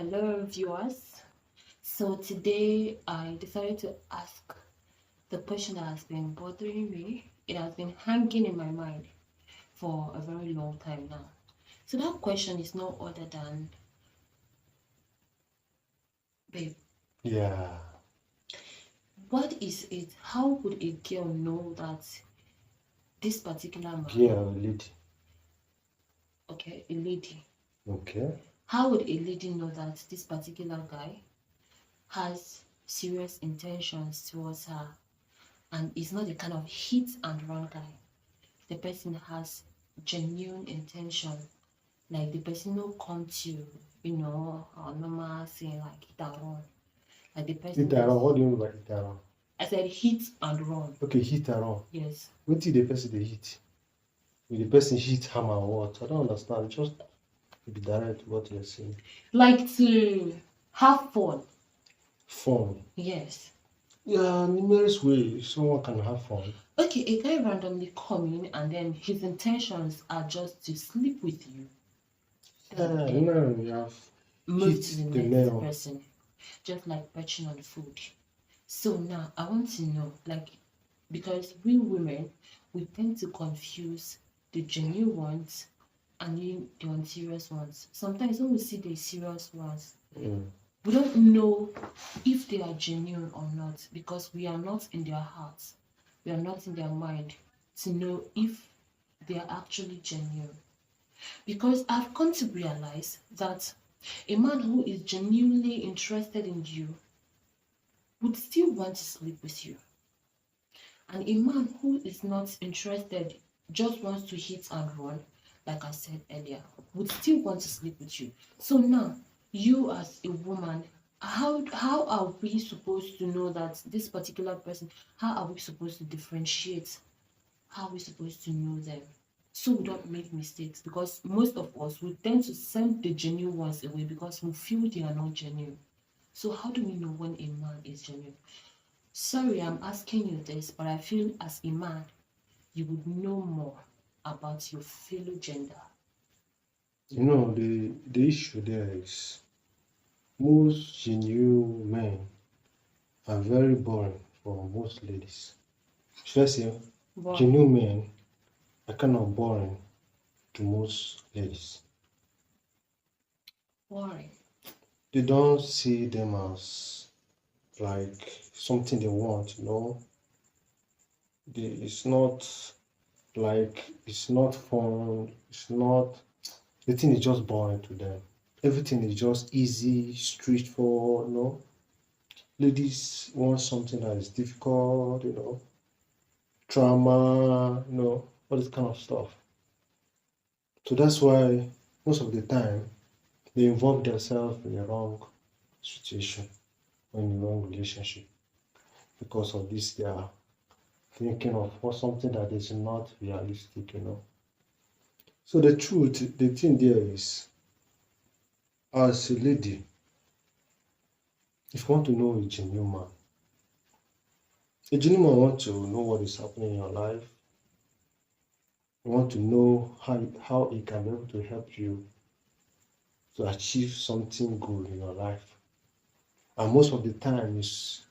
Hello, viewers. So today I decided to ask the question that has been bothering me. It has been hanging in my mind for a very long time now. So that question is no other than, babe, Yeah, what is it? How would a girl know that this particular man, girl, lady. okay, a lady, Okay. how would a lady know that this particular guy has serious intentions towards her and is not the kind of hit and run guy? The person has genuine intention, like the person will come to, our normal saying like hit and run. Like the person Hit and run. just, What do you mean by hit and run? I said hit and run. Okay, hit and run. Yes. What did the person they hit? Will the person hit hammer or what? I don't understand. Just be direct what you're saying. Like to have fun. Fun. Yes. Yeah, numerous ways someone can have fun. Okay, a guy randomly coming and then his intentions are just to sleep with you. Yeah, Then no, we have move to hit the the next nail. person. Just like perching on food. So now I want to know, like, because we women, we tend to confuse the genuine ones and the unserious ones. Sometimes when we see the serious ones, Mm. we don't know if they are genuine or not because we are not in their hearts, we are not in their mind to know if they are actually genuine. Because I've come to realize that a man who is genuinely interested in you would still want to sleep with you. And a man who is not interested, just wants to hit and run, like I said earlier, would still want to sleep with you. So now, you as a woman, how are we supposed to know that this particular person, how are we supposed to differentiate? How are we supposed to know them? So we don't make mistakes because most of us we tend to send the genuine ones away because we feel they are not genuine. So how do we know when a man is genuine? Sorry, I'm asking you this, but I feel as a man, you would know more about your fellow gender. The issue there is most genuine men are very boring for most ladies. Should I say Boring. genuine men are kind of boring to most ladies. Boring. They don't see them as like something they want, it's not it's not fun, it's not, the thing is just boring to them. Everything is just easy, straightforward, Ladies want something that is difficult, trauma, all this kind of stuff. So that's why most of the time they involve themselves in the wrong situation or in the wrong relationship because of this they are thinking of for something that is not realistic. So the thing there is, as a lady, if you want to know a genuine man want to know what is happening in your life. You want to know how he can be able to help you to achieve something good in your life. And most of the time is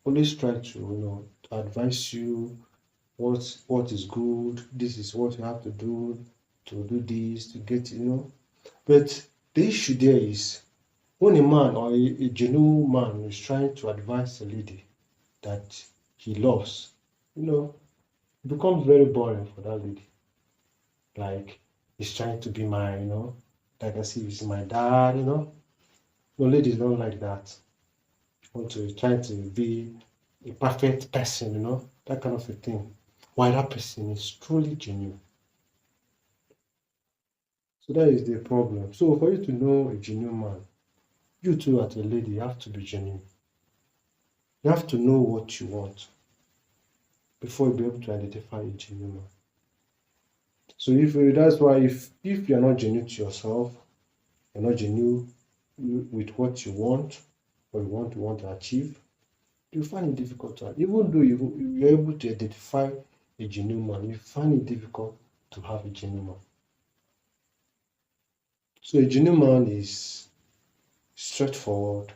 always try to advise you what is good, this is what you have to do this, to get. But the issue there is when a man or a genuine man is trying to advise a lady that he loves, it becomes very boring for that lady. Like he's trying to be like I see he's my dad. No, ladies don't like that. Want to try to be a perfect person, that kind of a thing. Why that person is truly genuine. So that is the problem. So for you to know a genuine man, you too as a lady you have to be genuine. You have to know what you want before you be able to identify a genuine man. So that's why if you're not genuine to yourself, you're not genuine with what you want or you want to achieve, you find it difficult to, even though you're able to identify a genuine man, you find it difficult to have a genuine man. So a genuine man is straightforward,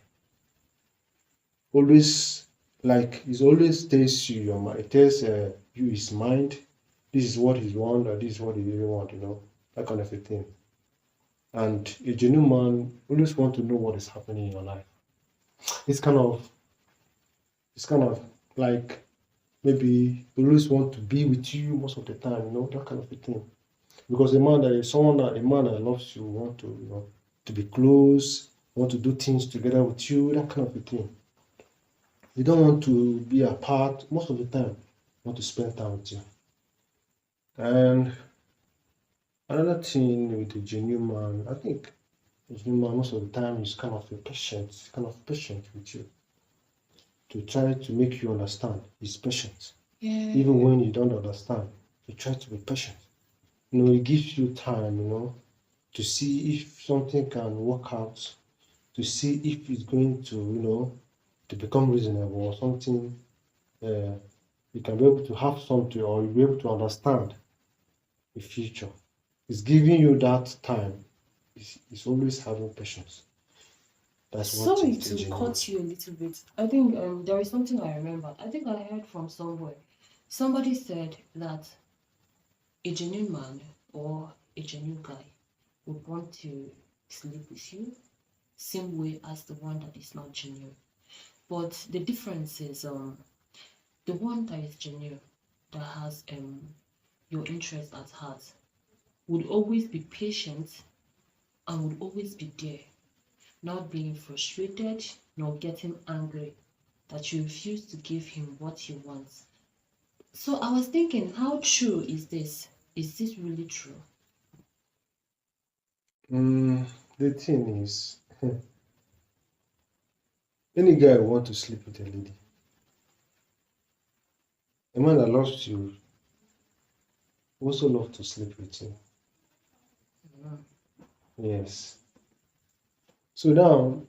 always like it always tells you your mind, it tells you his mind, this is what he want or this is what he really want, that kind of a thing. And a genuine man always want to know what is happening in your life. It's kind of it's kind of like maybe he always want to be with you most of the time, that kind of a thing. Because a man that loves you want to, to be close, want to do things together with you, that kind of a thing. They don't want to be apart most of the time, want to spend time with you. And another thing with a genuine man, I think a genuine man most of the time is kind of patient with you to try to make you understand. He's patient. Yeah. Even when you don't understand, he tries to be patient. He gives you time, to see if something can work out, to see if it's going to, to become reasonable or something. Uh, you can be able to have something or you'll be able to understand the future. It's giving you that time. It's always having patience. That's what Sorry is to genuine. cut you a little bit. I think there is something I remember. I think I heard from somewhere. Somebody said that a genuine man or a genuine guy would want to sleep with you same way as the one that is not genuine. But the difference is the one that is genuine, that has your interest at heart, would always be patient and would always be there, not being frustrated nor getting angry that you refuse to give him what he wants. So I was thinking, how true is this? Is this really true? The thing is, any guy who want to sleep with a lady, a man that loves you also love to sleep with you. Mm. Yes. So now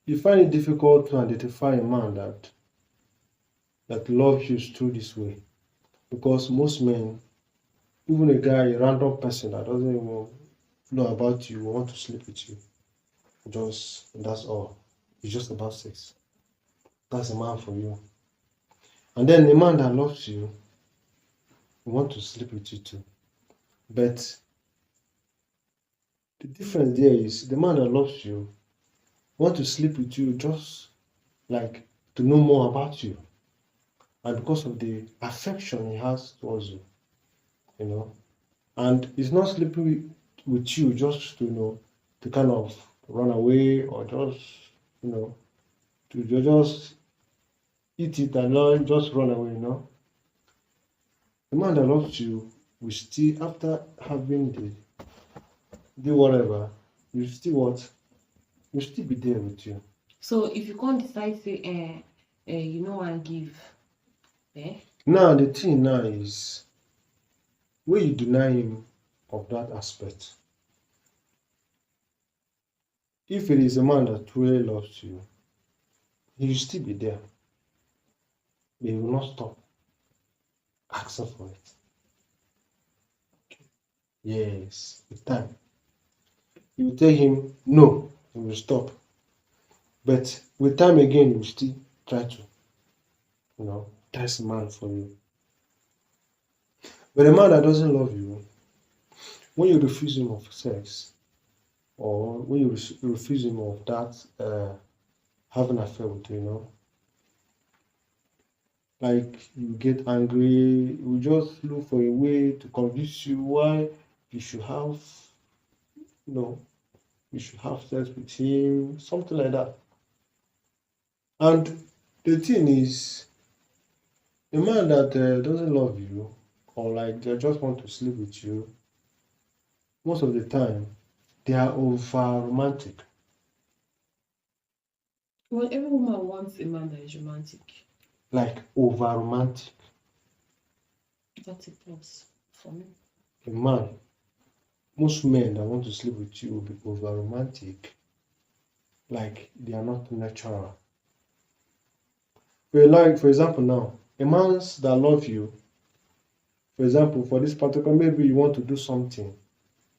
you find it difficult to identify a man that loves you through this way. Because most men, even a guy, a random person that doesn't even know about you, want to sleep with you. Just that's all. It's just about sex. That's a man for you. And then a man that loves you want to sleep with you too. But the difference there is the man that loves you want to sleep with you just like to know more about you. And because of the affection he has towards you, you know. And he's not sleeping with you just to, to kind of run away or just, you know, to just eat it and not just run away. The man that loves you will still, after having the do whatever, you still what? Will still be there with you. So if you can't decide, say, you know, and give, eh? Now the thing now is when you deny him of that aspect, if it is a man that truly loves you, he will still be there. He will not stop asking for it. Yes, with time. You tell him no, he will stop. But with time again, you will still try to, that's a man for you. But a man that doesn't love you, when you refuse him of sex, or when you refuse him of that having an affair with you, like you get angry, you just look for a way to convince you why you should have, you know, you should have sex with him, something like that. And the thing is, a man that doesn't love you, or like they just want to sleep with you, most of the time they are over romantic. Well, every woman wants a man that is romantic. Like over romantic. That's a plus for me. A man, most men that want to sleep with you will be over romantic, like they are not natural. For example, now, a man that love you, for example, for this particular, maybe you want to do something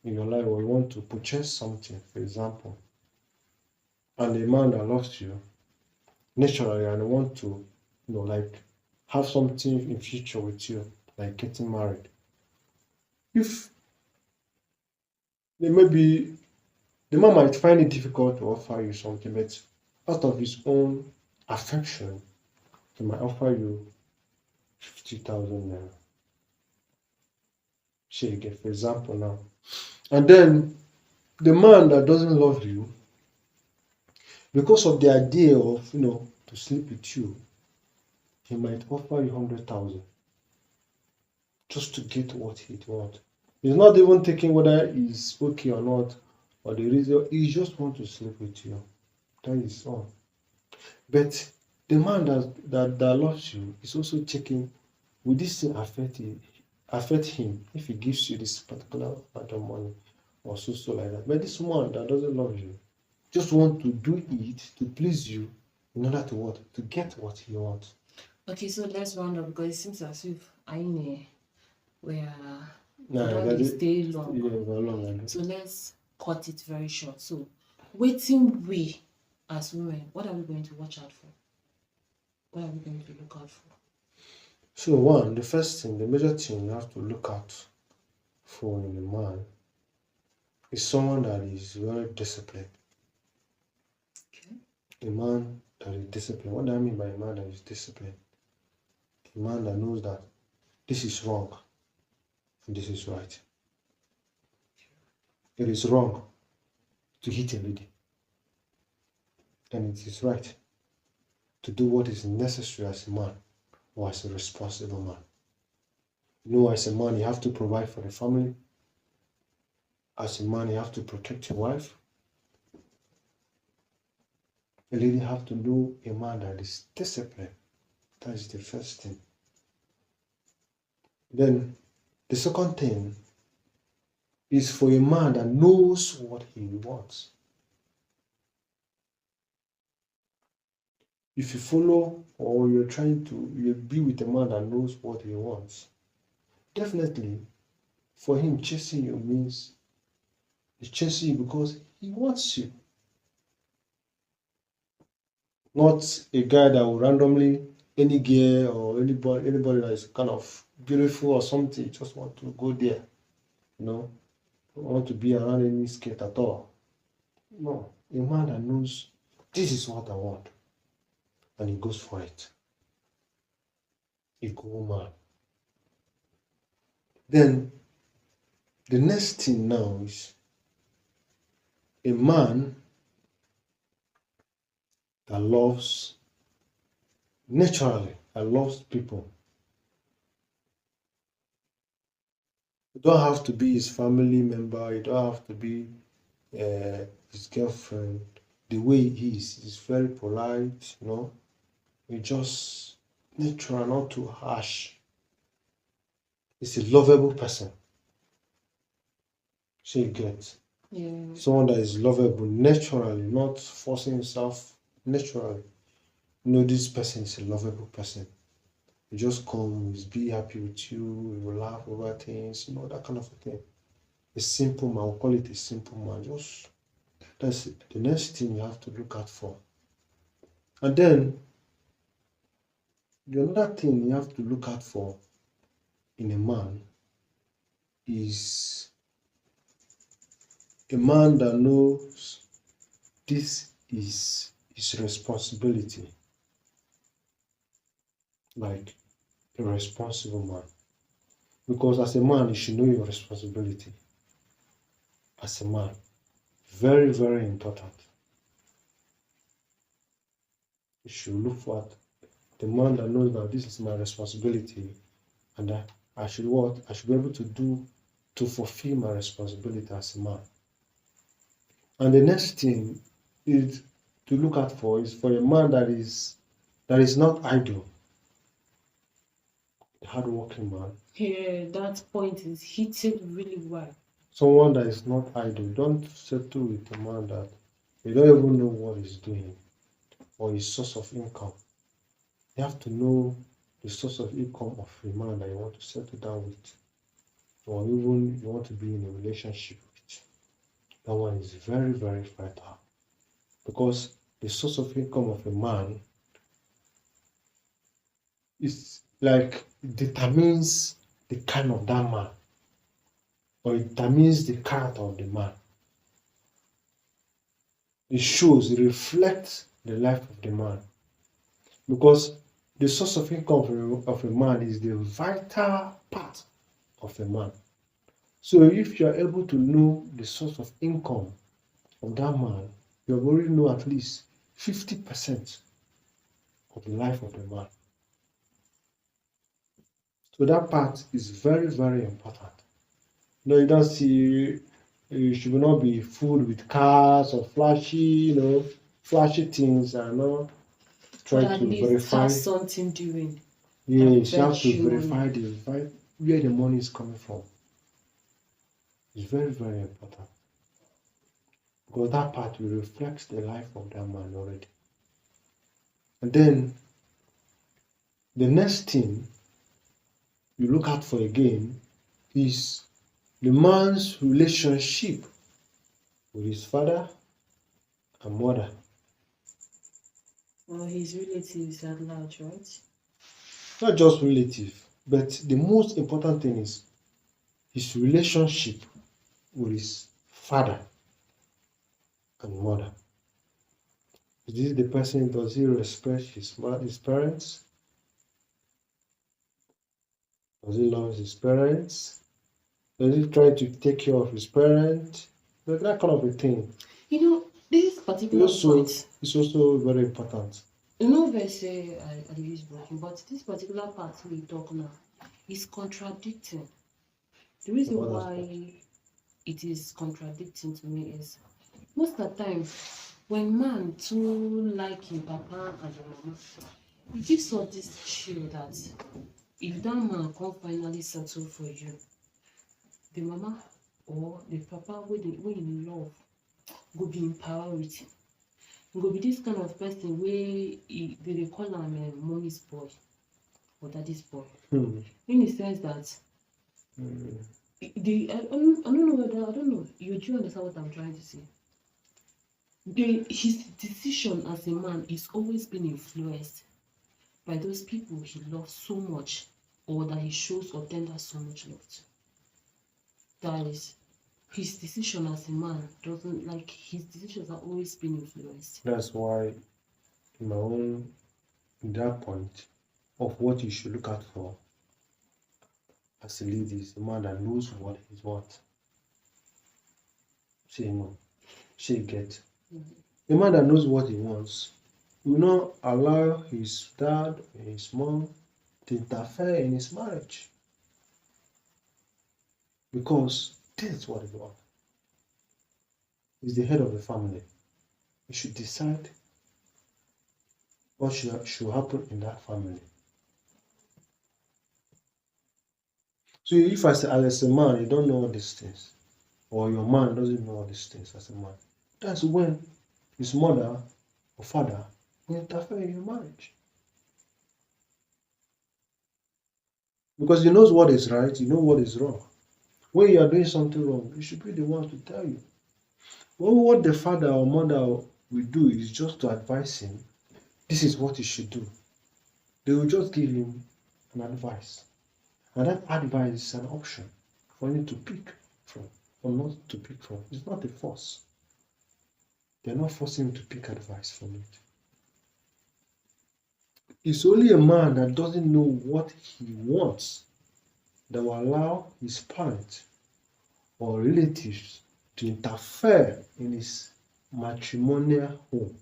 in your life or you want to purchase something, for example, and a man that loves you naturally and want to, like have something in future with you, like getting married. If maybe the man might find it difficult to offer you something, but out of his own affection, he might offer you 50,000 naira. Say again, for example, now. And then the man that doesn't love you, because of the idea of, to sleep with you, he might offer you 100,000 just to get what he wants. He's not even thinking whether he's okay or not, or the reason he just want to sleep with you. That is all. But the man that loves you is also checking, will this thing affect him if he gives you this particular amount of money or so like that. But this one that doesn't love you just want to do it to please you in order to what? To get what he wants. Okay, so let's round up because it seems as if I know where we Nah, don't that dey is, stay long. yeah, for long. I know. So let's cut it very short. So waiting we as women, what are we going to watch out for? What are we going to look out for? So one, the first thing, the major thing you have to look out for in a man is someone that is very disciplined. Okay. A man that is disciplined. What do I mean by a man that is disciplined? A man that knows that this is wrong and this is right. It is wrong to hit a lady, and it is right to do what is necessary as a man or as a responsible man. As a man, you have to provide for the family. As a man, you have to protect your wife. A lady have to know a man that is disciplined. That is the first thing. Then the second thing is for a man that knows what he wants. If you follow or you're trying to be with a man that knows what he wants, definitely for him chasing you means he's chasing you because he wants you. Not a guy that will randomly, any girl or anybody that is kind of beautiful or something, just want to go there, don't want to be around any skate at all. No, a man that knows this is what I want and he goes for it. A good man. Then the next thing now is a man that loves naturally, that loves people. You don't have to be his family member, you don't have to be his girlfriend. The way he is very polite, He just natural, not too harsh. He's a lovable person. So you get Yeah. someone that is lovable naturally, not forcing himself naturally. This person is a lovable person. He just comes, be happy with you, he will laugh over things, that kind of a thing. A simple man, we'll call it a simple man. Just that's it. The next thing you have to look out for. And then the another thing you have to look out for in a man is a man that knows this is his responsibility, like a responsible man. Because as a man, you should know your responsibility. As a man, very, very important. You should look for the man that knows that this is my responsibility and that I should be able to do to fulfill my responsibility as a man. And the next thing is to look out for is for a man that is not idle, a hardworking man. Yeah, that point is hitting really well. Someone that is not idle. Don't settle with a man that you don't even know what he's doing or his source of income. You have to know the source of income of a man that you want to settle down with, or even you want to be in a relationship with. That one is very, very vital. because the source of income of a man is like determines the kind of that man, or it determines the character of the man. It shows, it reflects the life of the man, because the source of income of a man is the vital part of a man. So if you are able to know the source of income of that man, you have already know at least 50% of the life of the man. So that part is very, very important. No, you don't see, you should not be fooled with cars or flashy things, and not But try at to least verify. have something doing. Yes, you have to Virtue. verify where the money is coming from. It's very, very important, because that part will reflect the life of that man already. And then the next thing you look out for again is the man's relationship with his father and mother. Or his relatives at large, right? Not just relative, but the most important thing is his relationship with his father and mother. Is this the person, does he respect his parents? Does he love his parents? Does he try to take care of his parents? That kind of a thing. This particular point. It's also very important. Verse I use broken, but this particular part we talk now is contradicting. The reason why it is contradicting to me is most of the time when man too like him papa and your mama, it gives us this chill that if that man can finally settle for you, the mama or the papa wey you love go be in priority. Go be this kind of person wey they dey call am mommy's boy or daddy's boy. In the sense that I don't know. You do understand what I'm trying to say? His decision as a man is always been influenced by those people he loves so much, or that he shows or tenders so much love to. That is, his decision as a man doesn't like his decisions are always been influenced. That's why in that point of what you should look out for as a lady is a man that knows what he wants. She get. A man that knows what he wants will not allow his dad or his mom to interfere in his marriage, because this is what he wants. He's the head of the family. He should decide what should happen in that family. So if as a man you don't know all these things, or your man doesn't know all these things as a man, that's when his mother or father will interfere in your marriage. Because he knows what is right, you know what is wrong. When you are doing something wrong, he should be the one to tell you. Well, what the father or mother will do is just to advise him, this is what he should do. They will just give him an advice. And that advice is an option for him to pick from or not to pick from. It's not a force. They're not forcing him to pick advice from it. It's only a man that doesn't know what he wants that will allow his parents or relatives to interfere in his matrimonial home.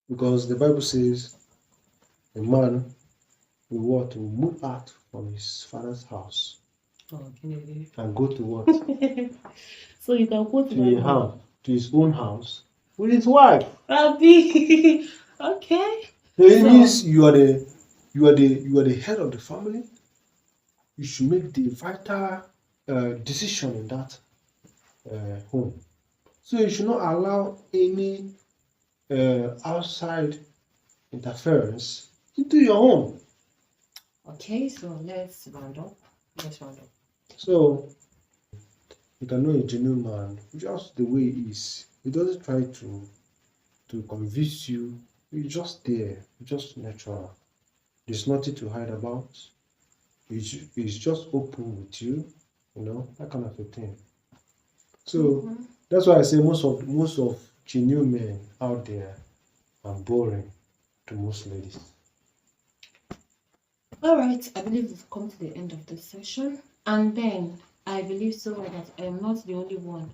Because the Bible says a man will move out from his father's house and go to what? So you can go to his own house with his wife. Okay. So it means you are the head of the family. You should make the vital decision in that home. So you should not allow any outside interference into your home. Okay, so let's round up. So You can know a genuine man just the way he is. He doesn't try to convince you. He's just there. He's just natural. There's nothing to hide about. He's just open with you, that kind of a thing. So Mhm. that's why I say most of genuine men out there are boring to most ladies. All right, I believe we've come to the end of this session. And then I believe so well that I am not the only one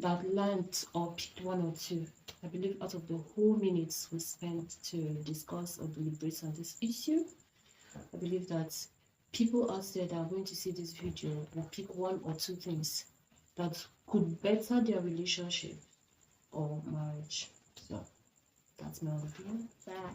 that learned or picked one or two. I believe out of the whole minutes we spent to discuss or deliberate on this issue, I believe that people out there that are going to see this video will pick one or two things that could better their relationship or marriage. So that's my opinion. Bye.